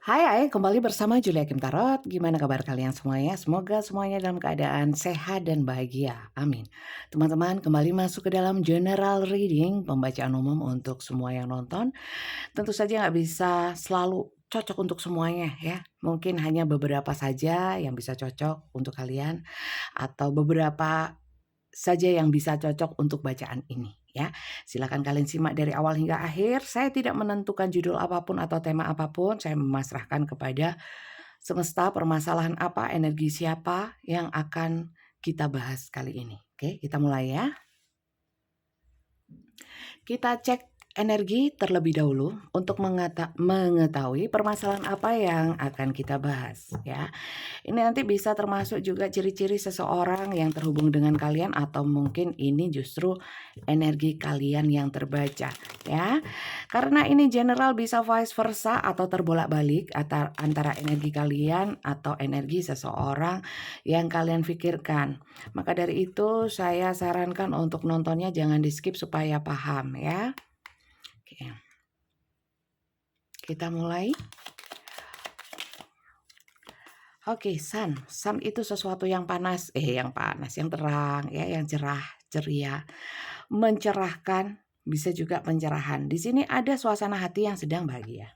Hai, kembali bersama Julia Kim Tarot. Gimana kabar kalian semuanya? Semoga semuanya dalam keadaan sehat dan bahagia. Amin. Teman-teman, kembali masuk ke dalam general reading, pembacaan umum untuk semua yang nonton. Tentu saja nggak bisa selalu cocok untuk semuanya ya. Mungkin hanya beberapa saja yang bisa cocok untuk kalian atau beberapa saja yang bisa cocok untuk bacaan ini ya. Silakan kalian simak dari awal hingga akhir. Saya tidak menentukan judul apapun atau tema apapun. Saya memasrahkan kepada semesta, permasalahan apa, energi siapa yang akan kita bahas kali ini. Oke, kita mulai ya. Kita cek energi terlebih dahulu untuk mengetahui permasalahan apa yang akan kita bahas ya. Ini nanti bisa termasuk juga ciri-ciri seseorang yang terhubung dengan kalian atau mungkin ini justru energi kalian yang terbaca ya. Karena ini general bisa vice versa atau terbolak-balik antara energi kalian atau energi seseorang yang kalian pikirkan. Maka dari itu saya sarankan untuk nontonnya jangan di-skip supaya paham ya. Oke. Kita mulai. Oke, sun. Sun itu sesuatu yang panas, yang terang, ya, yang cerah, ceria, mencerahkan, bisa juga pencerahan. Di sini ada suasana hati yang sedang bahagia,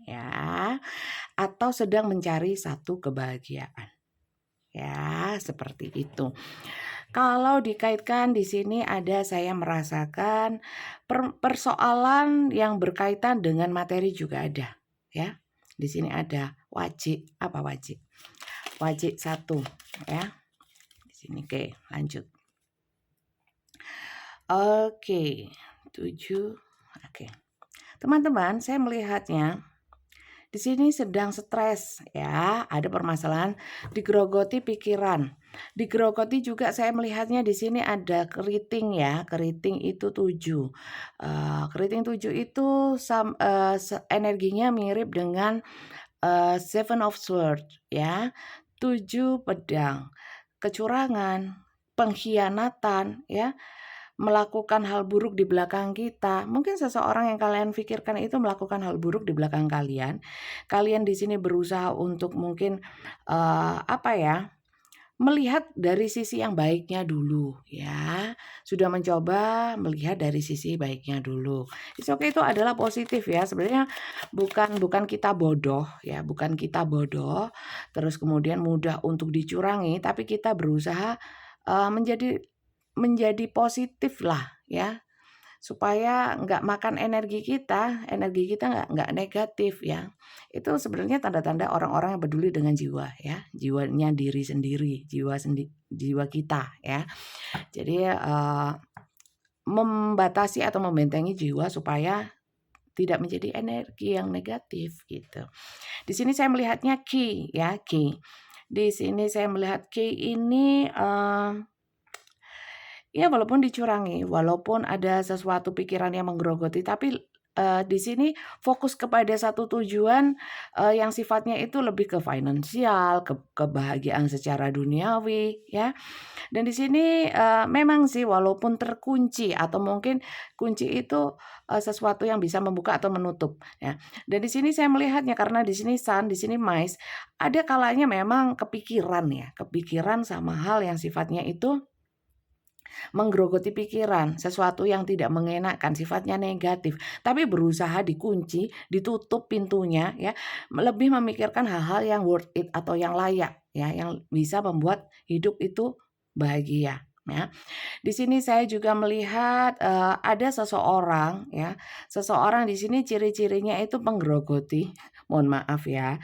ya, atau sedang mencari satu kebahagiaan, ya, seperti itu. Kalau dikaitkan di sini ada saya merasakan persoalan yang berkaitan dengan materi juga ada, ya. Di sini ada wajib, apa wajib? Wajib 1 ya. Di sini oke, lanjut. Oke, 7. Oke. Teman-teman, saya melihatnya di sini sedang stres ya, ada permasalahan, digerogoti pikiran. Digerogoti juga saya melihatnya di sini ada keriting ya, keriting itu 7. Keriting 7 itu energinya mirip dengan Seven of Swords ya, 7 pedang, kecurangan, pengkhianatan ya, melakukan hal buruk di belakang kita. Mungkin seseorang yang kalian pikirkan itu melakukan hal buruk di belakang kalian. Kalian di sini berusaha untuk mungkin, apa ya, melihat dari sisi yang baiknya dulu ya, sudah mencoba melihat dari sisi baiknya dulu. It's okay itu adalah positif ya, sebenarnya bukan kita bodoh ya, bukan kita bodoh, terus kemudian mudah untuk dicurangi, tapi kita berusaha, menjadi positif lah ya, supaya nggak makan energi kita nggak negatif ya. Itu sebenarnya tanda-tanda orang-orang yang peduli dengan jiwa ya, jiwanya diri sendiri, jiwa kita ya. Jadi, membatasi atau membentengi jiwa supaya tidak menjadi energi yang negatif gitu. Di sini saya melihatnya Ki ya, Ki. Di sini saya melihat Ki ini, ya walaupun dicurangi, walaupun ada sesuatu pikiran yang menggerogoti, tapi, di sini fokus kepada satu tujuan, yang sifatnya itu lebih ke finansial, kebahagiaan secara duniawi, ya. Dan di sini, memang sih walaupun terkunci atau mungkin kunci itu, sesuatu yang bisa membuka atau menutup, ya. Dan di sini saya melihatnya karena di sini Sun, di sini Mais, ada kalanya memang kepikiran ya, kepikiran sama hal yang sifatnya itu menggerogoti pikiran, sesuatu yang tidak mengenakan, sifatnya negatif, tapi berusaha dikunci, ditutup pintunya ya, lebih memikirkan hal-hal yang worth it atau yang layak ya, yang bisa membuat hidup itu bahagia ya. Di sini saya juga melihat, ada seseorang ya, seseorang di sini ciri-cirinya itu menggerogoti, mohon maaf ya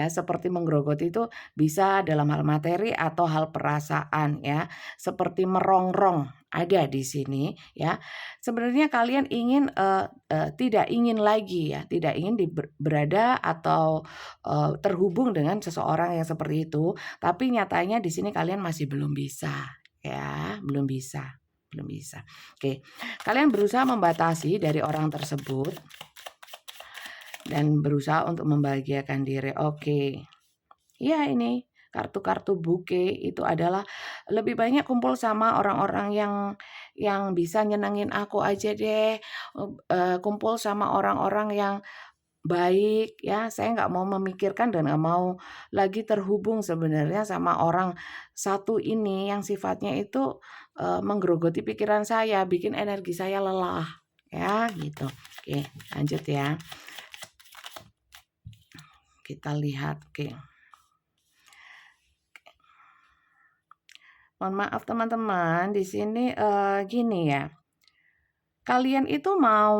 seperti menggerogoti itu bisa dalam hal materi atau hal perasaan ya, seperti merongrong ada di sini ya. Sebenarnya kalian ingin, tidak ingin lagi ya, tidak ingin berada atau, terhubung dengan seseorang yang seperti itu, tapi nyatanya di sini kalian masih belum bisa. Ya, belum bisa belum bisa. Oke, kalian berusaha membatasi dari orang tersebut dan berusaha untuk membahagiakan diri. Oke. Iya ini, kartu-kartu bouquet itu adalah lebih banyak kumpul sama orang-orang yang bisa nyenengin aku aja deh, kumpul sama orang-orang yang baik ya, saya nggak mau memikirkan dan nggak mau lagi terhubung sebenarnya sama orang satu ini yang sifatnya itu, menggerogoti pikiran saya, bikin energi saya lelah, ya gitu. Oke, lanjut ya. Kita lihat, oke. Mohon maaf teman-teman, di sini, gini ya, kalian itu mau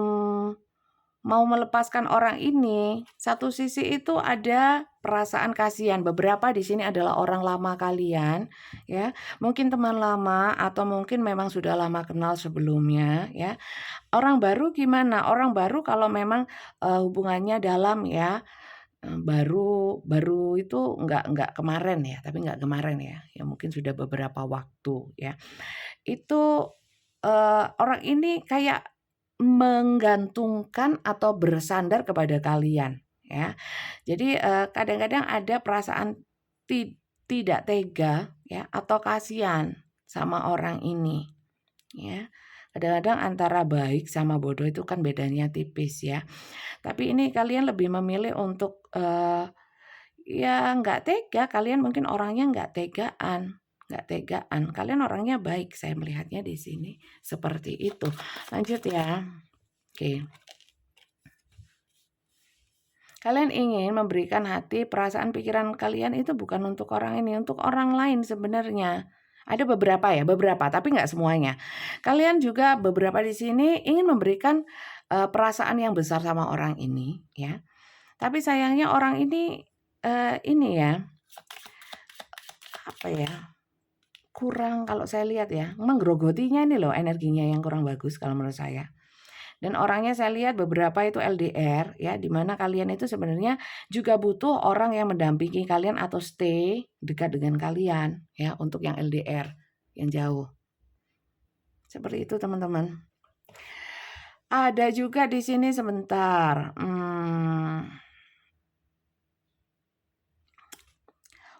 melepaskan orang ini, satu sisi itu ada perasaan kasihan. Beberapa di sini adalah orang lama kalian, ya. Mungkin teman lama atau mungkin memang sudah lama kenal sebelumnya, ya. Orang baru gimana? Orang baru kalau memang, hubungannya dalam ya, baru itu nggak kemarin ya, tapi nggak kemarin ya, ya mungkin sudah beberapa waktu ya. Itu, orang ini kayak menggantungkan atau bersandar kepada kalian, ya. Jadi, kadang-kadang ada perasaan tidak tega ya, atau kasihan sama orang ini, ya. Kadang-kadang antara baik sama bodoh itu kan bedanya tipis ya. Tapi ini kalian lebih memilih untuk, ya nggak tega, kalian mungkin orangnya nggak tegaan, kalian orangnya baik, saya melihatnya di sini seperti itu. Lanjut ya, oke. Kalian ingin memberikan hati, perasaan, pikiran kalian itu bukan untuk orang ini, untuk orang lain sebenarnya. Ada beberapa ya, beberapa, tapi nggak semuanya. Kalian juga beberapa di sini ingin memberikan, perasaan yang besar sama orang ini, ya. Tapi sayangnya orang ini ya, apa ya, kurang kalau saya lihat ya, menggerogotinya ini loh energinya yang kurang bagus kalau menurut saya. Dan orangnya saya lihat beberapa itu LDR ya, di mana kalian itu sebenarnya juga butuh orang yang mendampingi kalian atau stay dekat dengan kalian ya, untuk yang LDR, yang jauh. Seperti itu teman-teman. Ada juga di sini sebentar,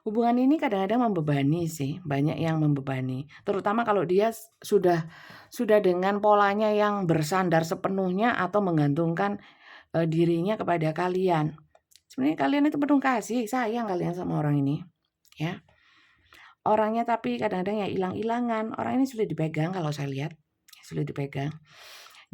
hubungan ini kadang-kadang membebani sih, banyak yang membebani. Terutama kalau dia sudah dengan polanya yang bersandar sepenuhnya atau menggantungkan, dirinya kepada kalian. Sebenarnya kalian itu penuh kasih, sayang kalian sama orang ini, ya. Orangnya tapi kadang-kadang ya hilang-hilangan, orang ini sudah dipegang kalau saya lihat, sudah dipegang.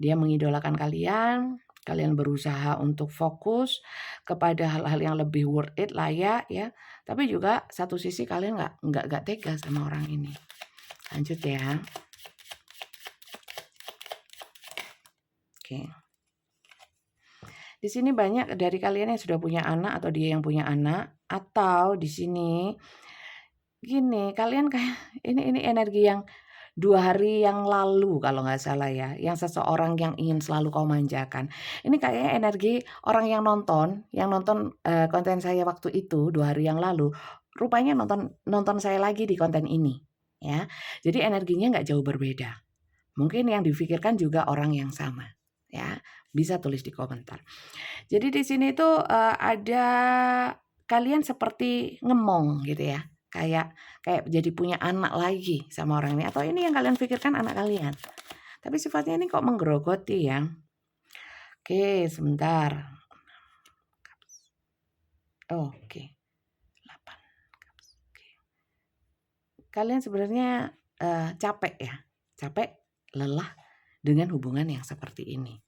Dia mengidolakan kalian, kalian berusaha untuk fokus kepada hal-hal yang lebih worth it, layak ya. Tapi juga satu sisi kalian nggak tega sama orang ini. Lanjut ya. Oke. Di sini banyak dari kalian yang sudah punya anak atau dia yang punya anak, atau di sini gini, kalian kayak ini energi yang 2 hari yang lalu kalau nggak salah ya, yang seseorang yang ingin selalu kau manjakan. Ini kayaknya energi orang yang nonton, konten saya waktu itu 2 hari yang lalu, rupanya nonton nonton saya lagi di konten ini, ya. Jadi energinya nggak jauh berbeda. Mungkin yang difikirkan juga orang yang sama, ya. Bisa tulis di komentar. Jadi di sini tuh, ada kalian seperti ngemong gitu ya, kayak kayak jadi punya anak lagi sama orang ini, atau ini yang kalian pikirkan anak kalian. Tapi sifatnya ini kok menggerogoti ya. Oke, sebentar. Oke, 8. Oke. Kalian sebenarnya, capek ya, capek, lelah dengan hubungan yang seperti ini.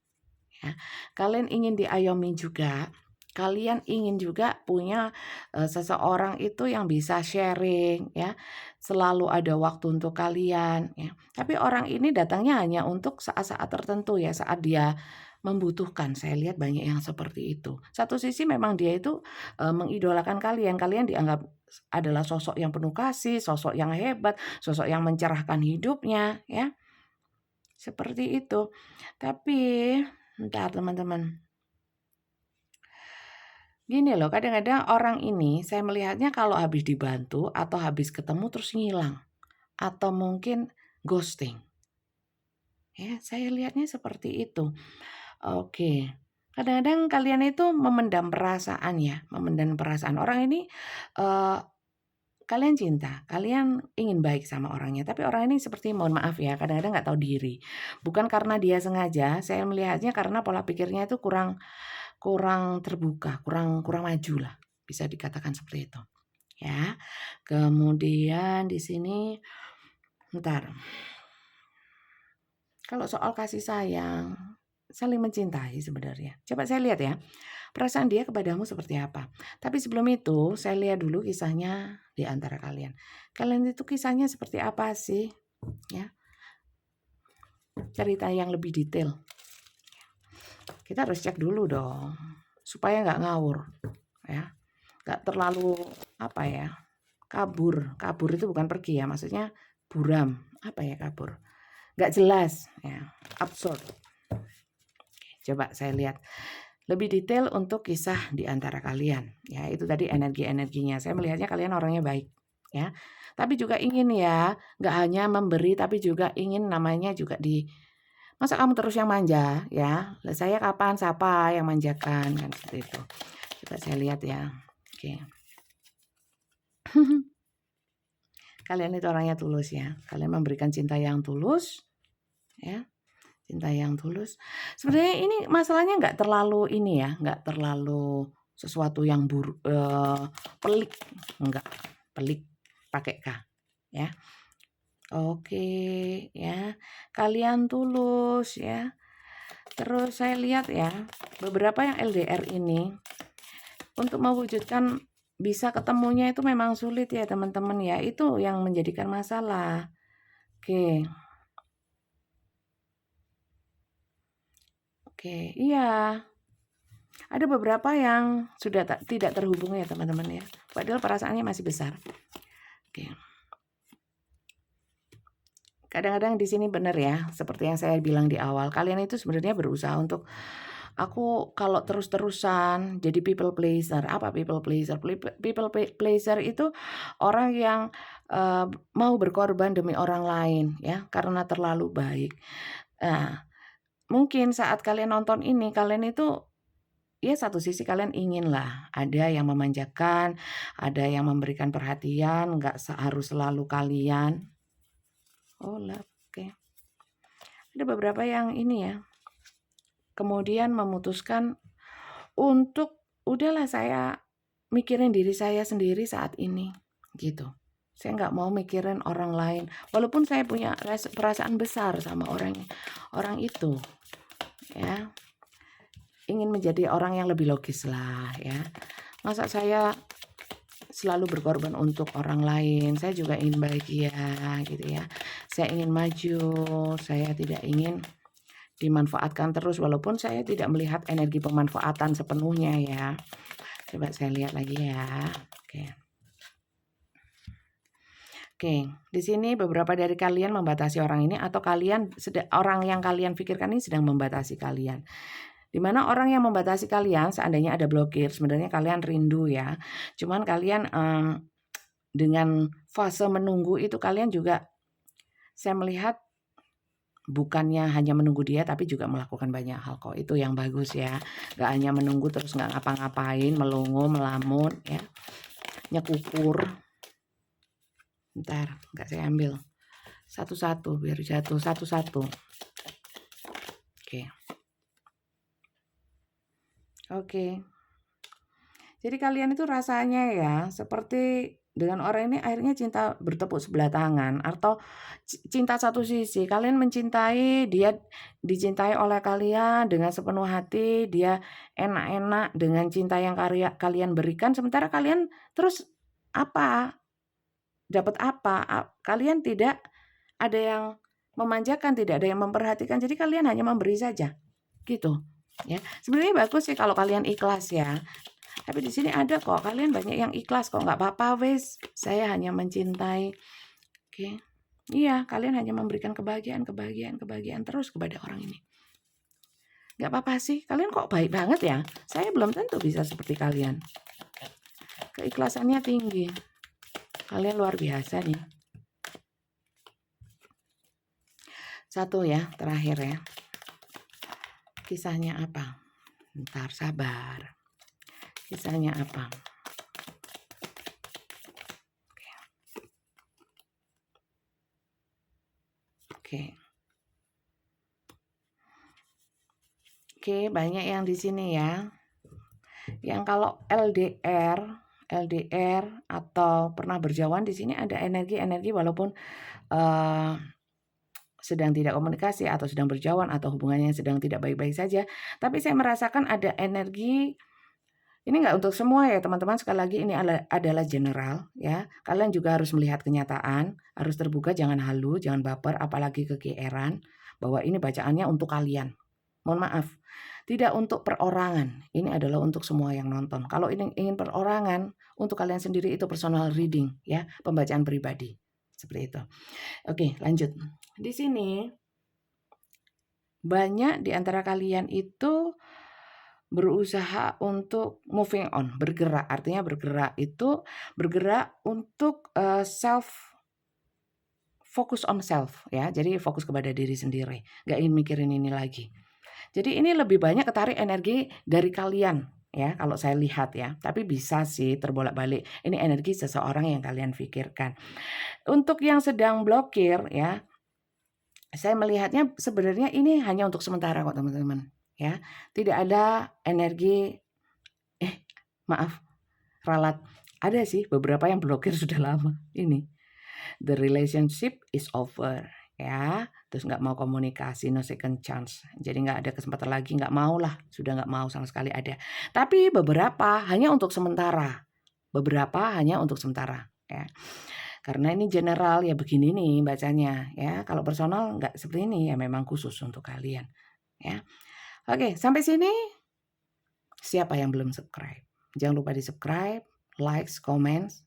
Ya. Kalian ingin diayomi juga, kalian ingin juga punya, seseorang itu yang bisa sharing ya, selalu ada waktu untuk kalian ya. Tapi orang ini datangnya hanya untuk saat-saat tertentu ya, saat dia membutuhkan, saya lihat banyak yang seperti itu. Satu sisi memang dia itu, mengidolakan kalian, kalian dianggap adalah sosok yang penuh kasih, sosok yang hebat, sosok yang mencerahkan hidupnya ya, seperti itu. Tapi entar teman-teman. Gini loh, kadang-kadang orang ini saya melihatnya kalau habis dibantu atau habis ketemu terus ngilang, atau mungkin ghosting. Ya, saya lihatnya seperti itu. Oke. Kadang-kadang kalian itu memendam perasaan ya, memendam perasaan. Orang ini, eee, kalian cinta, kalian ingin baik sama orangnya, tapi orang ini seperti mohon maaf ya, kadang-kadang nggak tahu diri. Bukan karena dia sengaja, saya melihatnya karena pola pikirnya itu kurang kurang terbuka, kurang maju lah, bisa dikatakan seperti itu, ya. Kemudian di sini bentar. Kalau soal kasih sayang, saling mencintai sebenarnya. Coba saya lihat ya, perasaan dia kepadamu seperti apa. Tapi sebelum itu, saya lihat dulu kisahnya di antara kalian. Kalian itu kisahnya seperti apa sih? Ya, cerita yang lebih detail. Kita harus cek dulu dong, supaya nggak ngawur, ya, nggak terlalu apa ya, kabur. Kabur itu bukan pergi ya, maksudnya buram. Apa ya kabur? Nggak jelas, ya, absurd. Coba saya lihat lebih detail untuk kisah di antara kalian. Ya, itu tadi energi-energinya. Saya melihatnya kalian orangnya baik, ya. Tapi juga ingin ya, nggak hanya memberi tapi juga ingin namanya juga masa kamu terus yang manja, ya. Lah saya kapan siapa yang manjakan kan seperti itu. Coba saya lihat ya. Oke. Kalian itu orangnya tulus ya. Kalian memberikan cinta yang tulus, ya. Cinta yang tulus. Sebenarnya ini masalahnya nggak terlalu ini ya, nggak terlalu sesuatu yang pelik, enggak. Pelik pakai K, ya. Oke, ya. Kalian tulus ya. Terus saya lihat ya, beberapa yang LDR ini untuk mewujudkan bisa ketemunya itu memang sulit ya teman-teman ya. Itu yang menjadikan masalah. Oke. Oke, iya. Ada beberapa yang sudah tidak terhubung ya teman-teman ya. Padahal perasaannya masih besar. Oke. Kadang-kadang di sini benar ya, seperti yang saya bilang di awal. Kalian itu sebenarnya berusaha untuk aku kalau terus-terusan jadi people pleaser. Apa people pleaser? People pleaser itu orang yang mau berkorban demi orang lain ya, karena terlalu baik. Nah, mungkin saat kalian nonton ini, kalian itu ya satu sisi kalian ingin lah ada yang memanjakan, ada yang memberikan perhatian, nggak harus selalu kalian. Oh lah, oke. Ada beberapa yang ini ya, kemudian memutuskan untuk udahlah saya mikirin diri saya sendiri saat ini, gitu. Saya nggak mau mikirin orang lain, walaupun saya punya perasaan besar sama orang itu, ya. Ingin menjadi orang yang lebih logis lah, ya. Masa saya selalu berkorban untuk orang lain, saya juga ingin bahagia gitu ya. Saya ingin maju, saya tidak ingin dimanfaatkan terus walaupun saya tidak melihat energi pemanfaatan sepenuhnya ya. Coba saya lihat lagi ya. Oke. Oke, di sini beberapa dari kalian membatasi orang ini atau orang yang kalian pikirkan ini sedang membatasi kalian. Di mana orang yang membatasi kalian seandainya ada blokir, sebenarnya kalian rindu ya. Cuman kalian dengan fase menunggu itu kalian juga saya melihat bukannya hanya menunggu dia tapi juga melakukan banyak hal kok. Itu yang bagus ya. Gak hanya menunggu terus gak ngapa-ngapain, melongo, melamun ya. Nyekukur. Bentar, gak saya ambil. Satu-satu biar jatuh satu-satu. Oke. Oke. Jadi kalian itu rasanya ya seperti dengan orang ini akhirnya cinta bertepuk sebelah tangan atau cinta satu sisi. Kalian mencintai, dia dicintai oleh kalian dengan sepenuh hati, dia enak-enak dengan cinta yang kalian berikan sementara kalian terus apa? Dapat apa? Kalian tidak ada yang memanjakan, tidak ada yang memperhatikan. Jadi kalian hanya memberi saja. Gitu. Ya. Sebenarnya bagus sih kalau kalian ikhlas ya. Tapi di sini ada kok, kalian banyak yang ikhlas kok, nggak apa-apa wes. Saya hanya mencintai. Oke. Iya, kalian hanya memberikan kebahagiaan terus kepada orang ini. Nggak apa-apa sih, kalian kok baik banget ya. Saya belum tentu bisa seperti kalian. Keikhlasannya tinggi. Kalian luar biasa nih. Satu ya, terakhir ya. Kisahnya apa? Bentar, sabar. Kisahnya apa? Oke. Oke, banyak yang di sini ya. Yang kalau LDR atau pernah berjauhan, di sini ada energi-energi walaupun uh, sedang tidak komunikasi atau sedang berjauhan atau hubungannya sedang tidak baik-baik saja, tapi saya merasakan ada energi. Ini nggak untuk semua ya teman-teman, sekali lagi ini adalah general ya. Kalian juga harus melihat kenyataan, harus terbuka, jangan halu, jangan baper, apalagi kegeeran, bahwa ini bacaannya untuk kalian. Mohon maaf, tidak untuk perorangan, ini adalah untuk semua yang nonton. Kalau ini ingin perorangan, untuk kalian sendiri itu personal reading ya, pembacaan pribadi. Seperti itu. Oke, lanjut. Di sini banyak di antara kalian itu berusaha untuk moving on, bergerak. Artinya bergerak itu bergerak untuk fokus on self ya. Jadi fokus kepada diri sendiri, nggak ingin mikirin ini lagi. Jadi ini lebih banyak ketarik energi dari kalian ya, kalau saya lihat ya. Tapi bisa sih terbolak-balik. Ini energi seseorang yang kalian pikirkan. Untuk yang sedang blokir ya, saya melihatnya sebenarnya ini hanya untuk sementara kok teman-teman ya. Tidak ada energi maaf, ralat. Ada sih beberapa yang blokir sudah lama. Ini, the relationship is over ya. Terus nggak mau komunikasi, no second chance. Jadi nggak ada kesempatan lagi, nggak mau lah. Sudah nggak mau sama sekali ada. Tapi beberapa hanya untuk sementara. Beberapa hanya untuk sementara ya. Karena ini general ya, begini nih bacanya ya. Kalau personal nggak seperti ini ya, memang khusus untuk kalian ya. Oke, sampai sini siapa yang belum subscribe? Jangan lupa di-subscribe, likes, comments,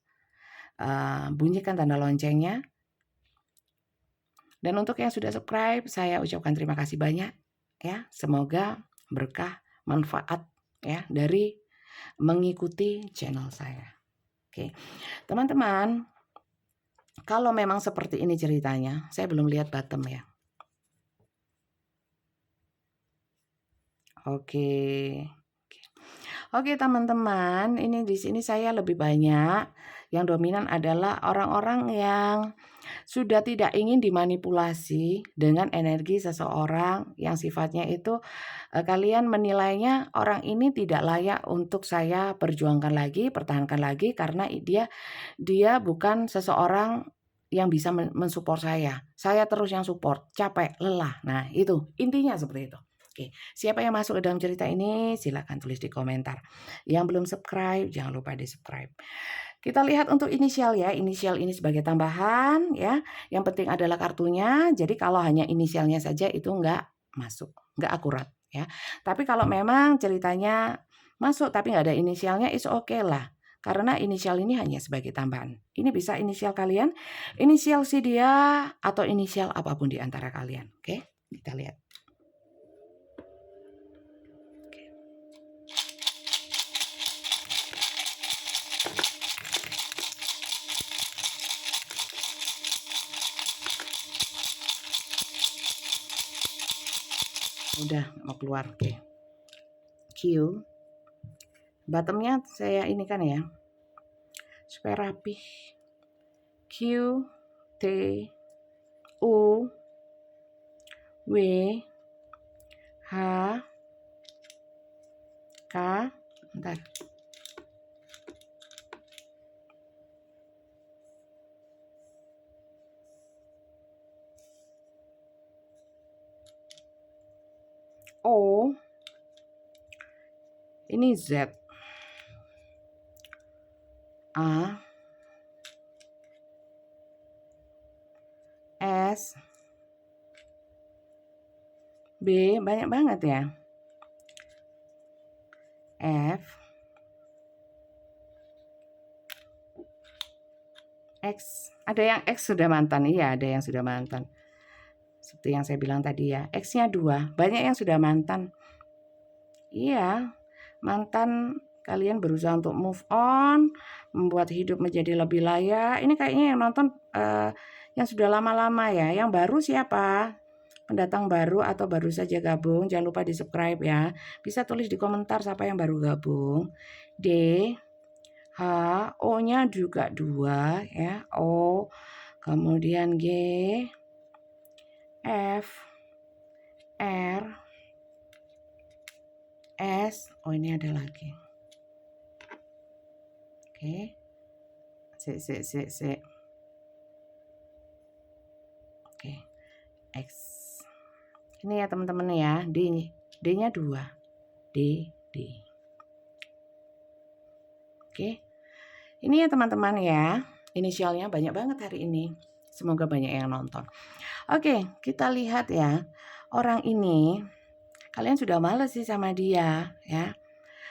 bunyikan tanda loncengnya. Dan untuk yang sudah subscribe, saya ucapkan terima kasih banyak ya. Semoga berkah, manfaat ya dari mengikuti channel saya. Oke. Teman-teman, kalau memang seperti ini ceritanya, saya belum lihat bottom ya. Oke. Oke teman-teman, ini di sini saya lebih banyak yang dominan adalah orang-orang yang sudah tidak ingin dimanipulasi dengan energi seseorang yang sifatnya itu kalian menilainya orang ini tidak layak untuk saya perjuangkan lagi, pertahankan lagi karena dia bukan seseorang yang bisa mensupport saya. Saya terus yang support, capek, lelah. Nah, itu intinya seperti itu. Oke, siapa yang masuk ke dalam cerita ini silakan tulis di komentar. Yang belum subscribe jangan lupa di-subscribe. Kita lihat untuk inisial ya. Inisial ini sebagai tambahan ya. Yang penting adalah kartunya. Jadi kalau hanya inisialnya saja itu enggak masuk, enggak akurat ya. Tapi kalau memang ceritanya masuk tapi enggak ada inisialnya, is okay lah. Karena inisial ini hanya sebagai tambahan. Ini bisa inisial kalian, inisial si dia, atau inisial apapun di antara kalian. Oke, kita lihat. Udah mau keluar. Oke. Q. Bottomnya saya ini kan ya, supaya rapih. Q, T, U, W, H, K, bentar. O, ini Z, A, S, B, banyak banget ya. F, X, ada yang X sudah mantan, iya ada yang sudah mantan. Seperti yang saya bilang tadi ya, X-nya 2, banyak yang sudah mantan. Iya, mantan kalian berusaha untuk move on, membuat hidup menjadi lebih layak. Ini kayaknya yang nonton yang sudah lama-lama ya. Yang baru siapa? Pendatang baru atau baru saja gabung? Jangan lupa di-subscribe ya. Bisa tulis di komentar siapa yang baru gabung. D, H, O-nya juga 2 ya. O, kemudian G, F, R, S, oh ini ada lagi. Oke. C. Oke. X. Ini ya teman-teman ya, D-nya 2. D. Oke. Ini ya teman-teman ya, inisialnya banyak banget hari ini. Semoga banyak yang nonton. Oke, kita lihat ya. Orang ini, kalian sudah males sih sama dia ya.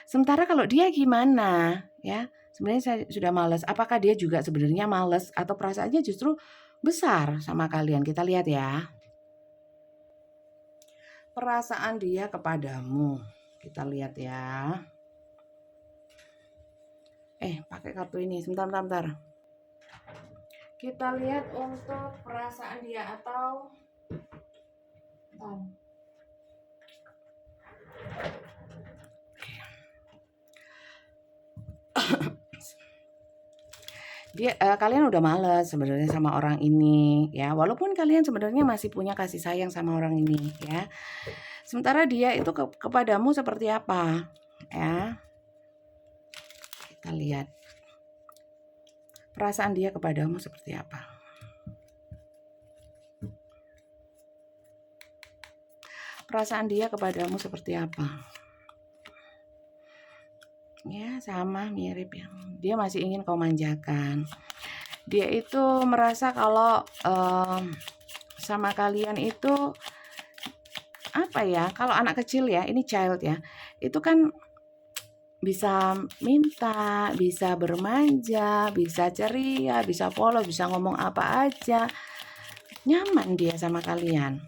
Sementara kalau dia gimana ya? Sebenarnya saya sudah males. Apakah dia juga sebenarnya males atau perasaannya justru besar sama kalian? Kita lihat ya. Perasaan dia kepadamu. Kita lihat ya. Pakai kartu ini. Sebentar. Kita lihat untuk perasaan dia atau kalian udah males sebenarnya sama orang ini ya, walaupun kalian sebenarnya masih punya kasih sayang sama orang ini ya. Sementara dia itu kepadamu seperti apa ya? Kita lihat perasaan dia kepadamu seperti apa. Perasaan dia kepadamu seperti apa? Ya, sama mirip ya. Dia masih ingin kau manjakan. Dia itu merasa kalau sama kalian itu apa ya? Kalau anak kecil ya, ini child ya. Itu kan bisa minta, bisa bermanja, bisa ceria, bisa polos, bisa ngomong apa aja. Nyaman dia sama kalian.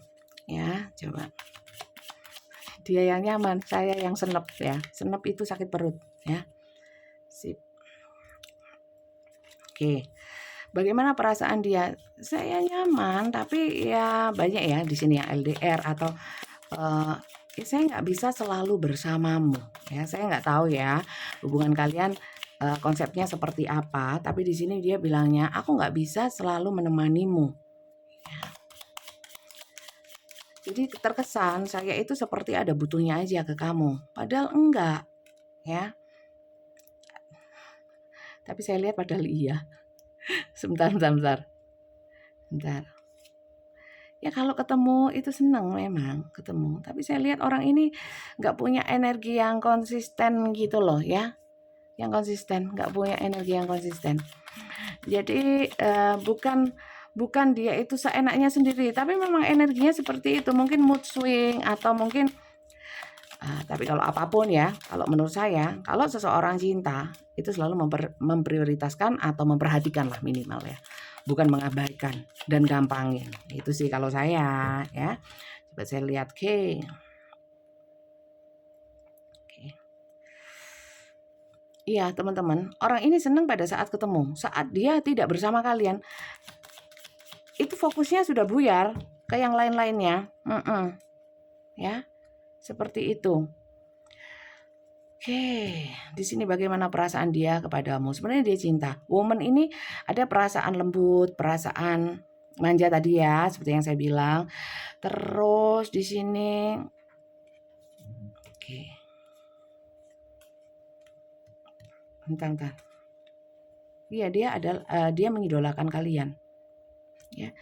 Ya, coba. Dia yang nyaman, saya yang senep ya. Senep itu sakit perut ya. Sip. Oke. Bagaimana perasaan dia? Saya nyaman, tapi ya banyak ya di sini ya LDR atau saya nggak bisa selalu bersamamu ya. Saya nggak tahu ya hubungan kalian konsepnya seperti apa, tapi di sini dia bilangnya aku nggak bisa selalu menemanimu. Jadi terkesan saya itu seperti ada butuhnya aja ke kamu, padahal enggak ya. Tapi saya lihat padahal iya. Sebentar. Ya kalau ketemu itu senang memang ketemu. Tapi saya lihat orang ini nggak punya energi yang konsisten gitu loh ya. Yang konsisten, nggak punya energi yang konsisten. Jadi bukan dia itu seenaknya sendiri, tapi memang energinya seperti itu. Mungkin mood swing atau mungkin tapi kalau apapun ya, kalau menurut saya, kalau seseorang cinta itu selalu memprioritaskan atau memperhatikan lah minimal ya, bukan mengabaikan dan gampangin. Itu sih kalau saya ya. Coba saya lihat Oke. Iya teman-teman, orang ini senang pada saat ketemu, saat dia tidak bersama kalian, itu fokusnya sudah buyar ke yang lain-lainnya, ya. Seperti itu. Oke, di sini bagaimana perasaan dia kepadamu? Sebenarnya dia cinta. Woman ini ada perasaan lembut, perasaan manja tadi ya, seperti yang saya bilang. Terus di sini, oke, bentar. Iya dia mengidolakan kalian. Ya,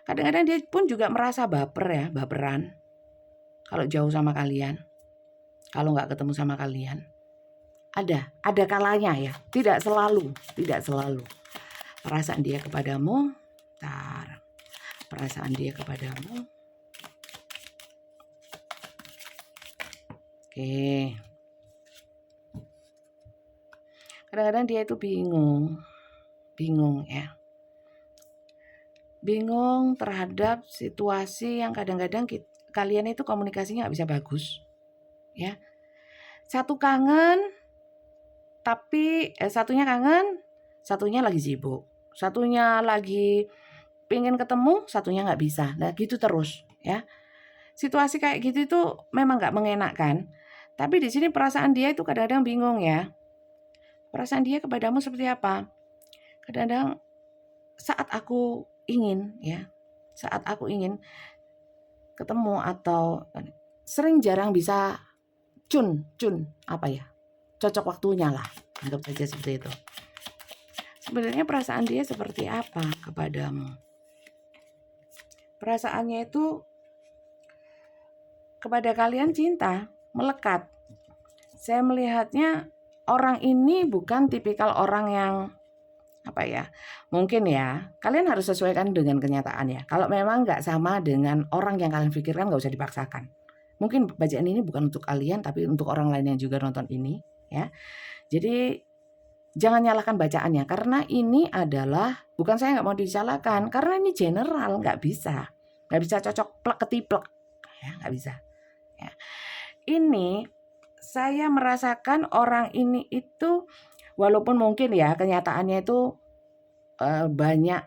kadang-kadang dia pun juga merasa baper ya, baperan. Kalau jauh sama kalian, kalau nggak ketemu sama kalian, ada kalanya ya, tidak selalu. Perasaan dia kepadamu, perasaan dia kepadamu. Oke. Kadang-kadang dia itu bingung ya. Bingung terhadap situasi yang kadang-kadang kalian itu komunikasinya nggak bisa bagus, ya. Satu kangen, tapi satunya kangen, satunya lagi sibuk, satunya lagi pengen ketemu, satunya nggak bisa. Nah gitu terus, ya. Situasi kayak gitu itu memang nggak mengenakkan. Tapi di sini perasaan dia itu kadang-kadang bingung ya. Perasaan dia kepadamu seperti apa? Kadang-kadang saat aku ingin ketemu atau sering jarang bisa cocok waktunya lah, anggap saja seperti itu Sebenarnya perasaan dia seperti apa kepadamu? Perasaannya itu kepada kalian cinta, melekat. Saya melihatnya orang ini bukan tipikal orang yang mungkin ya, kalian harus sesuaikan dengan kenyataan ya. Kalau memang nggak sama dengan orang yang kalian pikirkan, nggak usah dipaksakan. Mungkin bacaan ini bukan untuk kalian, tapi untuk orang lain yang juga nonton ini ya. Jadi jangan nyalahkan bacaannya, karena ini adalah, bukan saya nggak mau disalahkan, karena ini general, nggak bisa cocok plek ketiplek ya, nggak bisa ya. Ini saya merasakan orang ini itu, walaupun mungkin ya kenyataannya itu banyak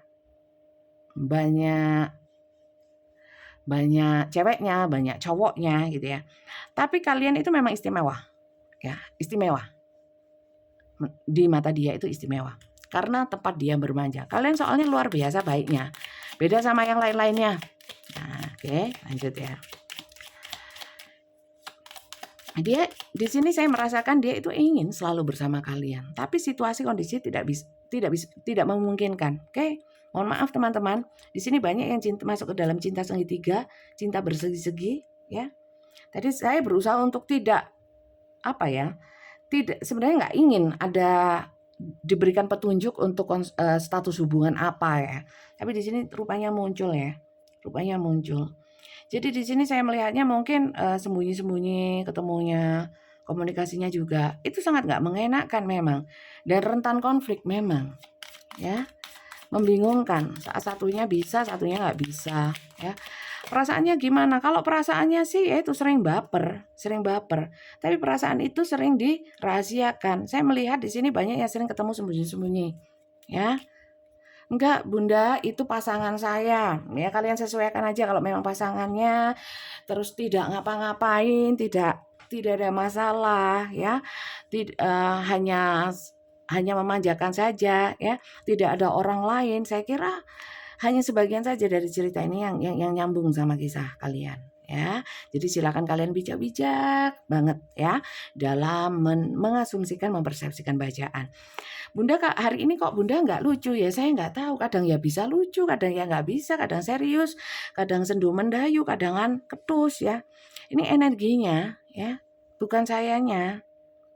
ceweknya, banyak cowoknya gitu ya. Tapi kalian itu memang istimewa ya, istimewa. Di mata dia itu istimewa karena tempat dia bermanja. Kalian soalnya luar biasa baiknya, beda sama yang lain-lainnya. Nah, oke, lanjut ya. Dia di sini saya merasakan dia itu ingin selalu bersama kalian, tapi situasi kondisi tidak memungkinkan. Oke, mohon maaf teman-teman. Di sini banyak yang masuk ke dalam cinta segitiga, cinta bersegi-segi, ya. Tadi saya berusaha untuk tidak sebenarnya nggak ingin ada diberikan petunjuk untuk status hubungan apa ya. Tapi di sini rupanya muncul ya, Jadi di sini saya melihatnya mungkin sembunyi-sembunyi ketemunya, komunikasinya juga itu sangat nggak mengenakan memang, dan rentan konflik memang, ya, membingungkan. Saat satunya bisa, satunya nggak bisa, ya. Perasaannya gimana? Kalau perasaannya sih ya itu sering baper. Tapi perasaan itu sering dirahasiakan. Saya melihat di sini banyak yang sering ketemu sembunyi-sembunyi, ya. Enggak Bunda, itu pasangan saya. Ya kalian sesuaikan aja kalau memang pasangannya, terus tidak ngapa-ngapain, tidak ada masalah ya. Hanya memanjakan saja ya. Tidak ada orang lain. Saya kira hanya sebagian saja dari cerita ini yang nyambung sama kisah kalian ya. Jadi silakan kalian bijak-bijak banget ya dalam mengasumsikan, mempersepsikan bacaan. Bunda Kak, hari ini kok Bunda nggak lucu ya? Saya nggak tahu. Kadang ya bisa lucu, kadang ya nggak bisa, kadang serius, kadang sendu mendayu, kadangan ketus ya. Ini energinya ya, bukan sayanya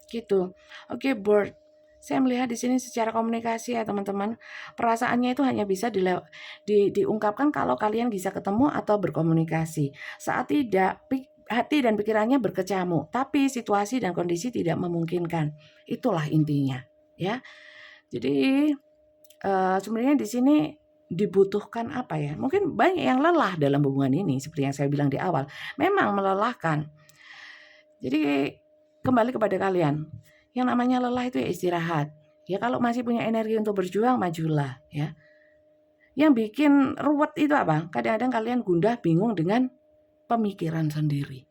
gitu. Oke, Bird. Saya melihat di sini secara komunikasi ya teman-teman, perasaannya itu hanya bisa diungkapkan kalau kalian bisa ketemu atau berkomunikasi. Saat tidak, hati dan pikirannya berkecamuk, tapi situasi dan kondisi tidak memungkinkan. Itulah intinya, ya. Jadi sebenarnya di sini dibutuhkan apa ya? Mungkin banyak yang lelah dalam hubungan ini, seperti yang saya bilang di awal. Memang melelahkan. Jadi kembali kepada kalian. Yang namanya lelah itu ya istirahat. Ya kalau masih punya energi untuk berjuang, majulah ya. Yang bikin ruwet itu apa? Kadang-kadang kalian gundah, bingung dengan pemikiran sendiri.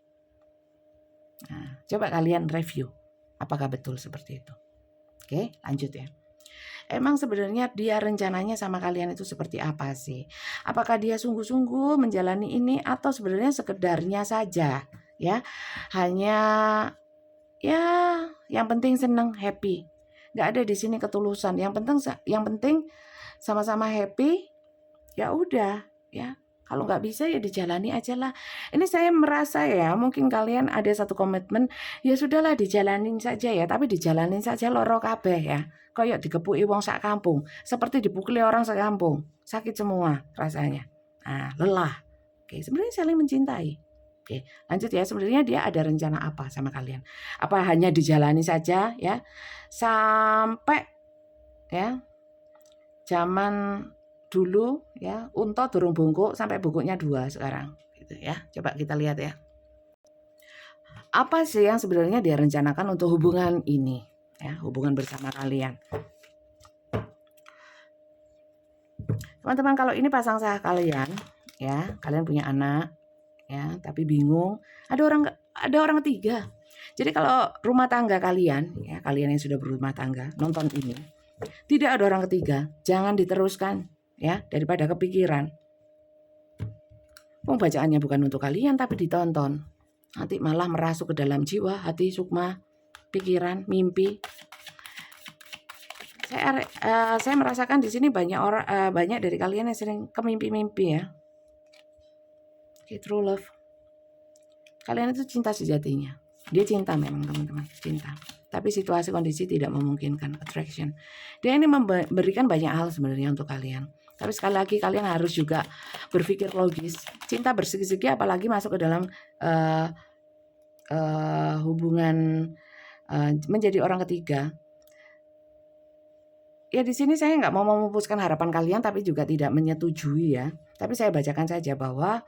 Nah, coba kalian review. Apakah betul seperti itu? Oke, lanjut ya. Emang sebenarnya dia rencananya sama kalian itu seperti apa sih? Apakah dia sungguh-sungguh menjalani ini atau sebenarnya sekedarnya saja ya? Hanya ya yang penting seneng, happy. Nggak ada di sini ketulusan. Yang penting sama-sama happy. Ya udah ya. Kalau nggak bisa ya dijalani aja lah. Ini saya merasa ya mungkin kalian ada satu komitmen, ya sudahlah dijalanin saja ya. Tapi dijalanin saja loro kabeh ya. Kayak dikepuki wong sak kampung. Seperti dipukuli orang sekampung. Sakit semua rasanya. Nah, lelah. Oke, sebenarnya saling mencintai. Oke, lanjut ya. Sebenarnya dia ada rencana apa sama kalian? Apa hanya dijalani saja ya? Sampai ya zaman dulu ya, unta durung bungkuk sampai bungkuknya 2 sekarang gitu ya. Coba kita lihat ya. Apa sih yang sebenarnya dia rencanakan untuk hubungan ini ya, hubungan bersama kalian. Teman-teman, kalau ini pasang sah kalian ya, kalian punya anak ya, tapi bingung, ada orang ketiga. Jadi kalau rumah tangga kalian ya, kalian yang sudah berumah tangga nonton ini, tidak ada orang ketiga, jangan diteruskan ya, daripada kepikiran. Bacaannya bukan untuk kalian tapi ditonton. Nanti malah merasuk ke dalam jiwa, hati, sukma, pikiran, mimpi. Saya merasakan di sini banyak dari kalian yang sering kemimpi-mimpi ya. True love. Kalian itu cinta sejatinya. Dia cinta memang teman-teman, cinta. Tapi situasi kondisi tidak memungkinkan attraction. Dia ini memberikan banyak hal sebenarnya untuk kalian. Tapi sekali lagi kalian harus juga berpikir logis. Cinta bersegi-segi apalagi masuk ke dalam hubungan menjadi orang ketiga. Ya di sini saya nggak mau memupuskan harapan kalian, tapi juga tidak menyetujui ya. Tapi saya bacakan saja bahwa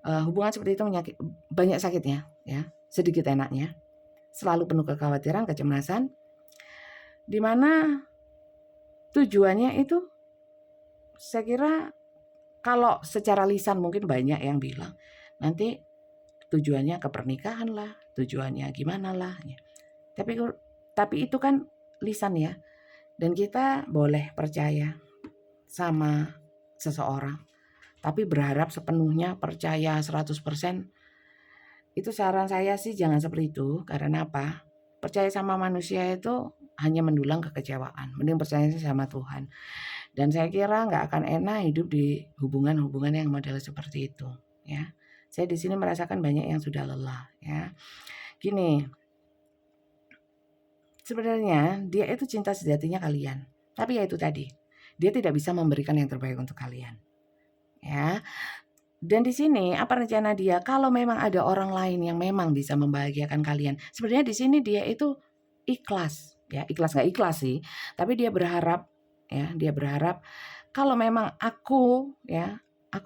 hubungan seperti itu banyak sakitnya, ya, sedikit enaknya, selalu penuh kekhawatiran, kecemasan, di mana tujuannya itu, saya kira kalau secara lisan mungkin banyak yang bilang nanti tujuannya ke pernikahan lah, tujuannya gimana lah, ya. Tapi itu kan lisan ya, dan kita boleh percaya sama seseorang. Tapi berharap sepenuhnya, percaya 100%, itu saran saya sih jangan seperti itu. Karena apa? Percaya sama manusia itu hanya mendulang kekecewaan. Mending percaya sama Tuhan. Dan saya kira nggak akan enak hidup di hubungan-hubungan yang model seperti itu. Ya, saya di sini merasakan banyak yang sudah lelah. Ya, gini. Sebenarnya dia itu cinta sejatinya kalian. Tapi ya itu tadi, dia tidak bisa memberikan yang terbaik untuk kalian. Ya. Dan di sini apa rencana dia? Kalau memang ada orang lain yang memang bisa membahagiakan kalian, sebenarnya di sini dia itu ikhlas, ya ikhlas nggak ikhlas sih, tapi dia berharap, ya dia berharap kalau memang aku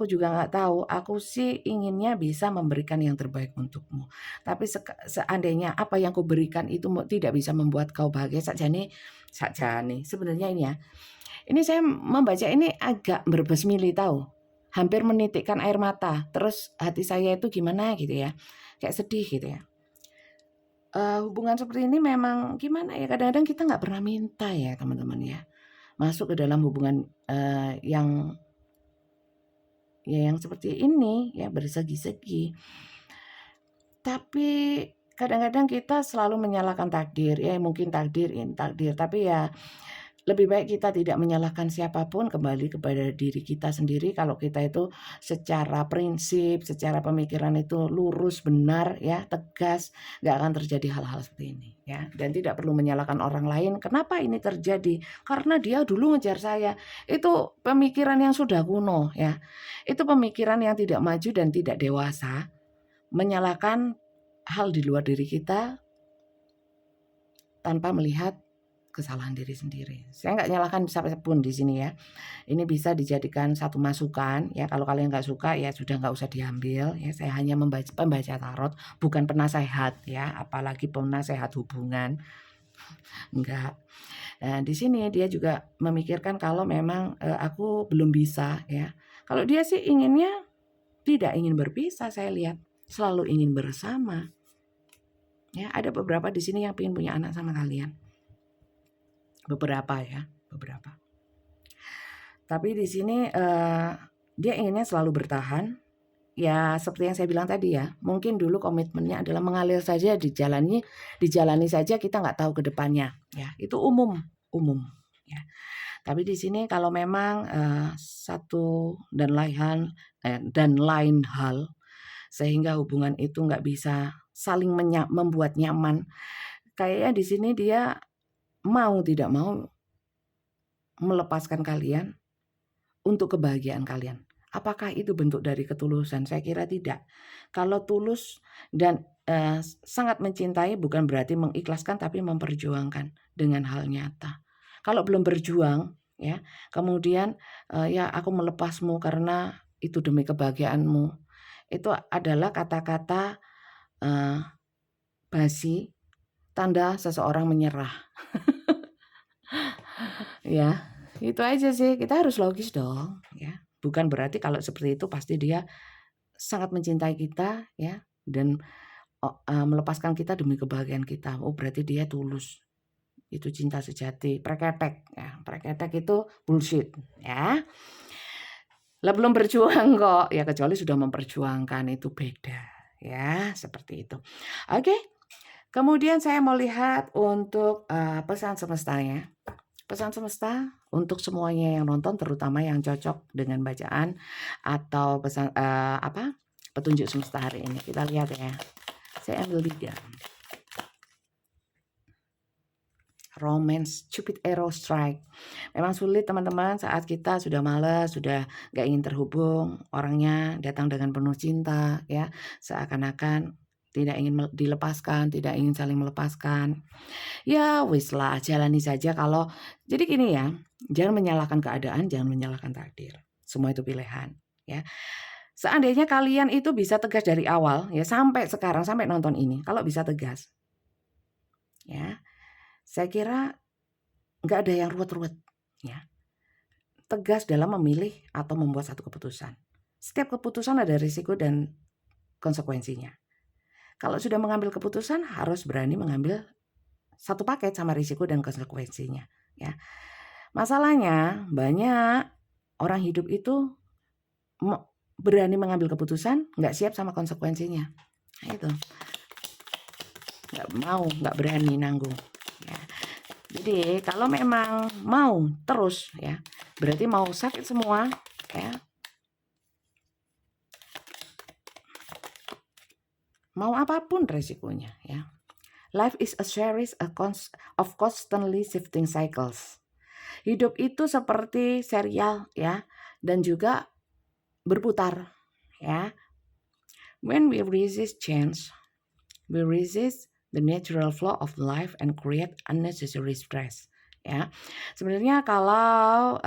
juga nggak tahu, aku sih inginnya bisa memberikan yang terbaik untukmu. Tapi seandainya apa yang kau berikan itu tidak bisa membuat kau bahagia, sakjane sebenarnya ini ya. Ini saya membaca ini agak berbesmili tahu. Hampir menitikkan air mata. Terus hati saya itu gimana gitu ya. Kayak sedih gitu ya. Hubungan seperti ini memang gimana ya. Kadang-kadang kita nggak pernah minta ya teman-teman ya. Masuk ke dalam hubungan yang seperti ini ya, bersegi-segi. Tapi kadang-kadang kita selalu menyalahkan takdir. Ya mungkin takdir. Tapi ya lebih baik kita tidak menyalahkan siapapun, kembali kepada diri kita sendiri. Kalau kita itu secara prinsip, secara pemikiran itu lurus, benar, ya, tegas, nggak akan terjadi hal-hal seperti ini, ya. Dan tidak perlu menyalahkan orang lain. Kenapa ini terjadi? Karena dia dulu ngejar saya. Itu pemikiran yang sudah kuno, ya. Itu pemikiran yang tidak maju dan tidak dewasa. Menyalahkan hal di luar diri kita tanpa melihat kesalahan diri sendiri. Saya nggak nyalahkan siapapun di sini ya. Ini bisa dijadikan satu masukan ya. Kalau kalian nggak suka ya sudah nggak usah diambil ya. Saya hanya pembaca tarot, bukan penasehat ya. Apalagi penasehat hubungan. Enggak. Nah, di sini dia juga memikirkan kalau memang aku belum bisa ya. Kalau dia sih inginnya tidak ingin berpisah, saya lihat selalu ingin bersama. Ya, ada beberapa di sini yang ingin punya anak sama kalian. Beberapa ya, beberapa. Tapi di sini dia inginnya selalu bertahan. Ya seperti yang saya bilang tadi ya, mungkin dulu komitmennya adalah mengalir saja, dijalani saja, kita nggak tahu ke depannya. Ya, itu umum ya. Tapi di sini kalau memang satu dan lain hal sehingga hubungan itu nggak bisa saling membuat nyaman, kayaknya di sini dia mau tidak mau melepaskan kalian untuk kebahagiaan kalian. Apakah itu bentuk dari ketulusan? Saya kira tidak. Kalau tulus dan sangat mencintai bukan berarti mengikhlaskan, tapi memperjuangkan dengan hal nyata. Kalau belum berjuang ya, kemudian ya aku melepasmu karena itu demi kebahagiaanmu. Itu adalah kata-kata basi, tanda seseorang menyerah. Ya, itu aja sih. Kita harus logis dong, ya. Bukan berarti kalau seperti itu pasti dia sangat mencintai kita, ya, dan melepaskan kita demi kebahagiaan kita. Oh, berarti dia tulus. Itu cinta sejati. Preketek, ya. Preketek itu bullshit, ya. Lah belum berjuang kok, ya kecuali sudah memperjuangkan itu beda, ya, seperti itu. Oke. Kemudian saya mau lihat untuk pesan semestanya. Pesan semesta untuk semuanya yang nonton, terutama yang cocok dengan bacaan atau petunjuk semesta hari ini. Kita lihat ya. Saya ambil 3. Romance, Cupid Arrow Strike. Memang sulit teman-teman saat kita sudah malas, sudah gak ingin terhubung, orangnya datang dengan penuh cinta ya, seakan-akan tidak ingin dilepaskan, tidak ingin saling melepaskan. Ya wis lah, jalani saja kalau jadi gini ya, jangan menyalahkan keadaan, jangan menyalahkan takdir. Semua itu pilihan ya. Seandainya kalian itu bisa tegas dari awal ya sampai sekarang, sampai nonton ini, kalau bisa tegas ya, saya kira nggak ada yang ruwet-ruwet ya. Tegas dalam memilih atau membuat satu keputusan. Setiap keputusan ada risiko dan konsekuensinya. Kalau sudah mengambil keputusan harus berani mengambil satu paket sama risiko dan konsekuensinya ya. Masalahnya banyak orang hidup itu berani mengambil keputusan, nggak siap sama konsekuensinya. Nah, itu nggak berani nanggung ya. Jadi kalau memang mau terus ya, berarti mau sakit semua ya, mau apapun resikonya ya. Life is a series of constantly shifting cycles. Hidup itu seperti serial ya, dan juga berputar ya. When we resist change, we resist the natural flow of life and create unnecessary stress ya. Sebenarnya kalau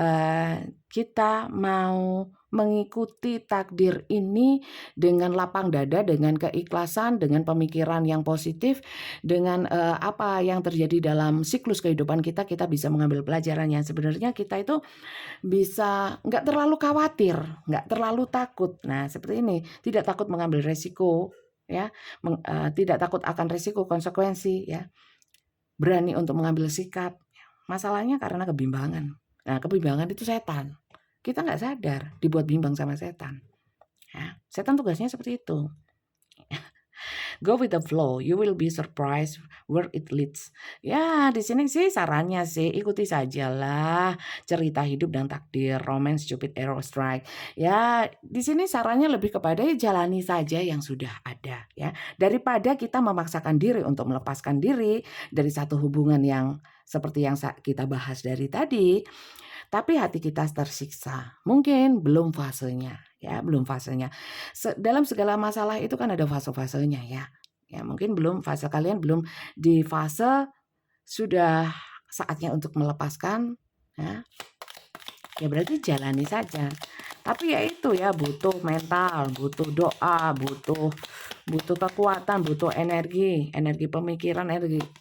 kita mau mengikuti takdir ini dengan lapang dada, dengan keikhlasan, dengan pemikiran yang positif, dengan apa yang terjadi dalam siklus kehidupan kita, kita bisa mengambil pelajarannya. Sebenarnya kita itu bisa nggak terlalu khawatir, nggak terlalu takut. Nah, seperti ini, tidak takut mengambil resiko ya, tidak takut akan resiko konsekuensi ya, berani untuk mengambil sikap. Masalahnya karena kebimbangan. Nah, kebimbangan itu setan. Kita nggak sadar dibuat bimbang sama setan ya. Setan tugasnya seperti itu. Go with the flow, you will be surprised where it leads. Ya, di sini sih sarannya sih ikuti sajalah cerita hidup dan takdir, Romance, Cupid Arrow Strike. Ya, di sini sarannya lebih kepada jalani saja yang sudah ada ya. Daripada kita memaksakan diri untuk melepaskan diri dari satu hubungan yang seperti yang kita bahas dari tadi, tapi hati kita tersiksa. Mungkin belum fasenya, ya, belum fasenya. Dalam segala masalah itu kan ada fase-fasenya ya. Ya, mungkin belum fase kalian belum di fase sudah saatnya untuk melepaskan, ya. Ya berarti jalani saja. Tapi ya itu ya butuh mental, butuh doa, butuh kekuatan, butuh energi pemikiran,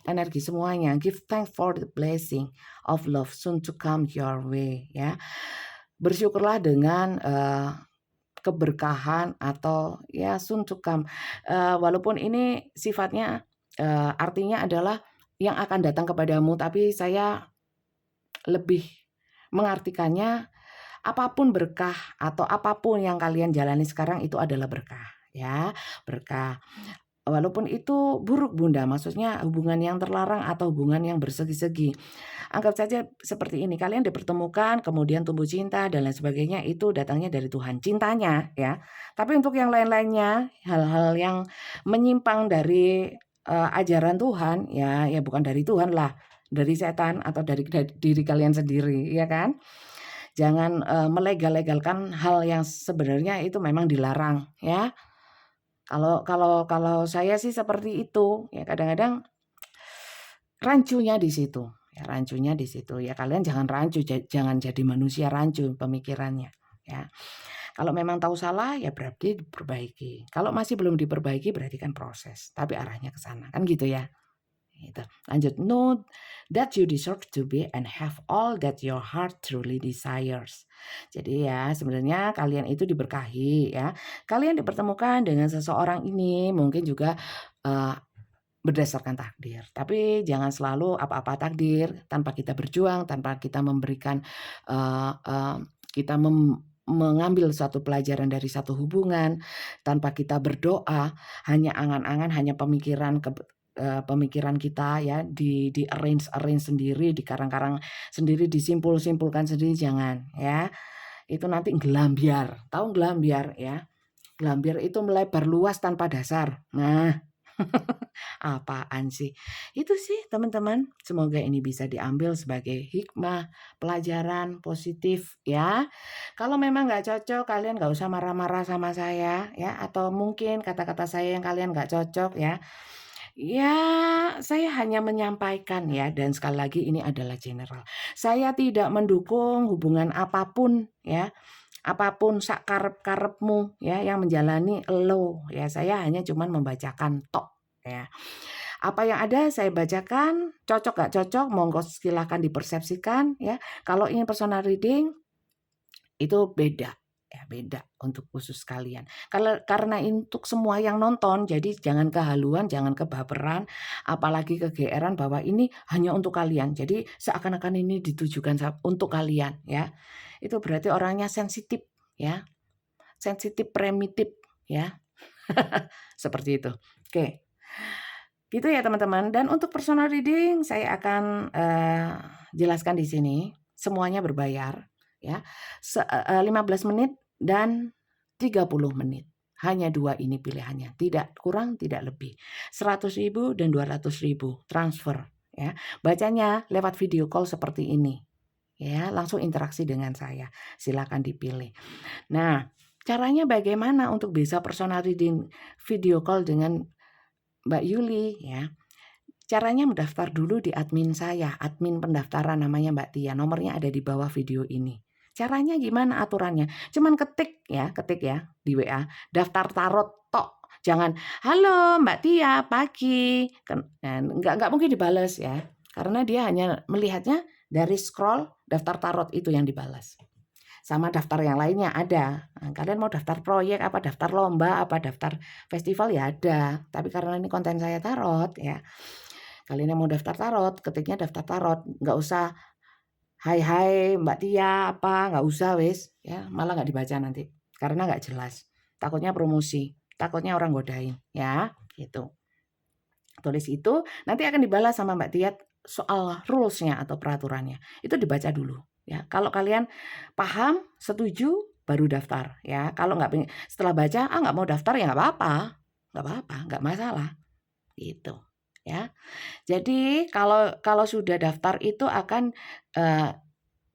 energi semuanya. Give thanks for the blessing of love soon to come your way ya. Bersyukurlah dengan keberkahan atau ya soon to come. Walaupun ini sifatnya artinya adalah yang akan datang kepadamu, tapi saya lebih mengartikannya apapun berkah atau apapun yang kalian jalani sekarang itu adalah berkah ya, berkah. Walaupun itu buruk Bunda, maksudnya hubungan yang terlarang atau hubungan yang bersegi-segi. Anggap saja seperti ini, kalian dipertemukan, kemudian tumbuh cinta dan lain sebagainya, itu datangnya dari Tuhan, cintanya ya. Tapi untuk yang lain-lainnya, hal-hal yang menyimpang dari ajaran Tuhan, ya bukan dari Tuhan lah, dari setan atau dari diri kalian sendiri, ya kan? Jangan melegal-legalkan hal yang sebenarnya itu memang dilarang ya. Kalau saya sih seperti itu, ya kadang-kadang rancunya di situ, ya rancunya di situ. Ya kalian jangan rancu, jangan jadi manusia rancu pemikirannya, ya. Kalau memang tahu salah ya berarti diperbaiki. Kalau masih belum diperbaiki berarti kan proses, tapi arahnya ke sana, kan gitu ya. Gitu. Lanjut, know that you deserve to be and have all that your heart truly desires. Jadi ya sebenarnya kalian itu diberkahi ya. Kalian dipertemukan dengan seseorang ini mungkin juga berdasarkan takdir. Tapi jangan selalu apa-apa takdir tanpa kita berjuang, tanpa kita memberikan kita mengambil suatu pelajaran dari satu hubungan, tanpa kita berdoa, hanya angan-angan, hanya pemikiran pemikiran kita ya, di-arrange sendiri, dikarang-karang sendiri, disimpul-simpulkan sendiri, jangan ya. Itu nanti gelambiar, tahu gelambiar ya? Gelambiar itu melebar luas tanpa dasar. Nah, apaan sih? Itu sih teman-teman, semoga ini bisa diambil sebagai hikmah, pelajaran positif ya. Kalau memang nggak cocok, kalian nggak usah marah-marah sama saya ya, atau mungkin kata-kata saya yang kalian nggak cocok ya. Ya, saya hanya menyampaikan ya, dan sekali lagi ini adalah general. Saya tidak mendukung hubungan apapun ya, apapun sak karep-karepmu ya, yang menjalani elo ya. Saya hanya cuman membacakan tok ya. Apa yang ada saya bacakan, cocok gak cocok, monggo silahkan dipersepsikan ya. Kalau ingin personal reading itu beda ya, beda untuk khusus kalian. Karena untuk semua yang nonton, jadi jangan kehaluan, jangan kebaperan, apalagi kegeeran bahwa ini hanya untuk kalian. Jadi seakan-akan ini ditujukan untuk kalian ya. Itu berarti orangnya sensitif ya. Sensitif primitif ya. Seperti itu. Oke. Gitu ya teman-teman. Dan untuk personal reading saya akan jelaskan di sini. Semuanya berbayar ya. 15 menit dan 30 menit. Hanya 2 ini pilihannya. Tidak kurang, tidak lebih. 100.000 dan 200.000 transfer ya. Bacanya lewat video call seperti ini. Ya, langsung interaksi dengan saya. Silakan dipilih. Nah, caranya bagaimana untuk bisa personal reading video call dengan Mbak Yuli ya. Caranya mendaftar dulu di admin saya, admin pendaftaran namanya Mbak Tia. Nomornya ada di bawah video ini. Caranya gimana aturannya? Cuman ketik ya di WA, daftar tarot tok. Jangan, halo Mbak Tia, pagi. Nggak mungkin dibales ya. Karena dia hanya melihatnya dari scroll daftar tarot itu yang dibalas. Sama daftar yang lainnya ada. Nah, kalian mau daftar proyek apa, daftar lomba apa, daftar festival ya ada. Tapi karena ini konten saya tarot ya, kalian yang mau daftar tarot, ketiknya daftar tarot. Nggak usah hai Mbak Tia apa, nggak usah wes ya, malah nggak dibaca nanti karena nggak jelas. Takutnya promosi, takutnya orang godain ya gitu. Tulis itu nanti akan dibalas sama Mbak Tia soal rules-nya atau peraturannya. Itu dibaca dulu ya. Kalau kalian paham, setuju, baru daftar ya. Kalau nggak setelah baca nggak mau daftar ya nggak apa-apa. Nggak masalah. Gitu ya. Jadi kalau sudah daftar itu akan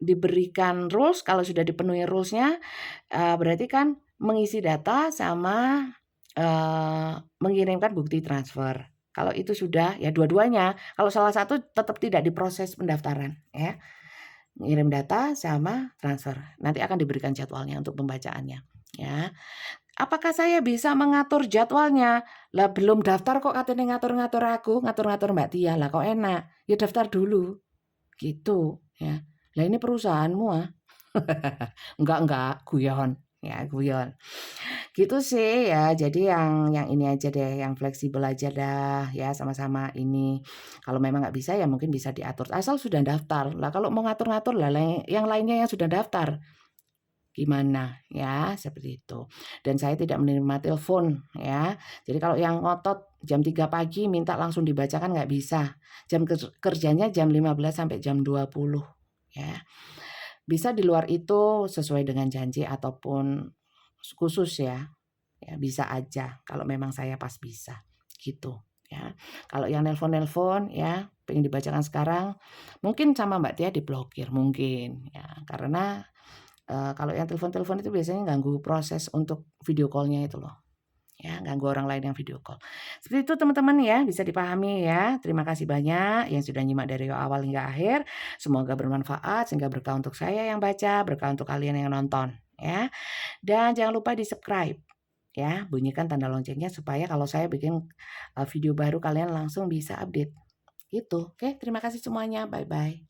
diberikan rules. Kalau sudah dipenuhi rules-nya berarti kan mengisi data sama mengirimkan bukti transfer. Kalau itu sudah ya dua-duanya. Kalau salah satu tetap tidak diproses pendaftaran ya. Ngirim data sama transfer. Nanti akan diberikan jadwalnya untuk pembacaannya ya. Apakah saya bisa mengatur jadwalnya? Lah belum daftar kok katanya ngatur-ngatur aku, ngatur-ngatur Mbak Tia. Lah kok enak? Ya daftar dulu. Gitu ya. Lah ini perusahaanmu ah. Enggak, guyon ya, guyon. Gitu sih ya. Jadi yang ini aja deh, yang fleksibel aja dah ya, sama-sama ini. Kalau memang nggak bisa ya mungkin bisa diatur asal sudah daftar. Lah kalau mau ngatur-ngatur lah yang lainnya yang sudah daftar gimana ya, seperti itu. Dan saya tidak menerima telepon ya. Jadi kalau yang ngotot jam 3 pagi minta langsung dibacakan nggak bisa. Jam kerjanya jam 15 sampai jam 20 ya. Bisa di luar itu sesuai dengan janji ataupun khusus ya. Ya bisa aja kalau memang saya pas bisa gitu ya. Kalau yang nelpon-nelpon ya pengen dibacakan sekarang mungkin sama Mbak Tia diblokir mungkin ya karena kalau yang telepon-telepon itu biasanya ganggu proses untuk video call-nya itu loh ya, ganggu orang lain yang video call. Seperti itu teman-teman ya, bisa dipahami ya. Terima kasih banyak yang sudah nyimak dari awal hingga akhir. Semoga bermanfaat sehingga berkah untuk saya yang baca, berkah untuk kalian yang nonton ya. Dan jangan lupa di-subscribe ya, bunyikan tanda loncengnya supaya kalau saya bikin video baru kalian langsung bisa update. Gitu. Oke, terima kasih semuanya. Bye-bye.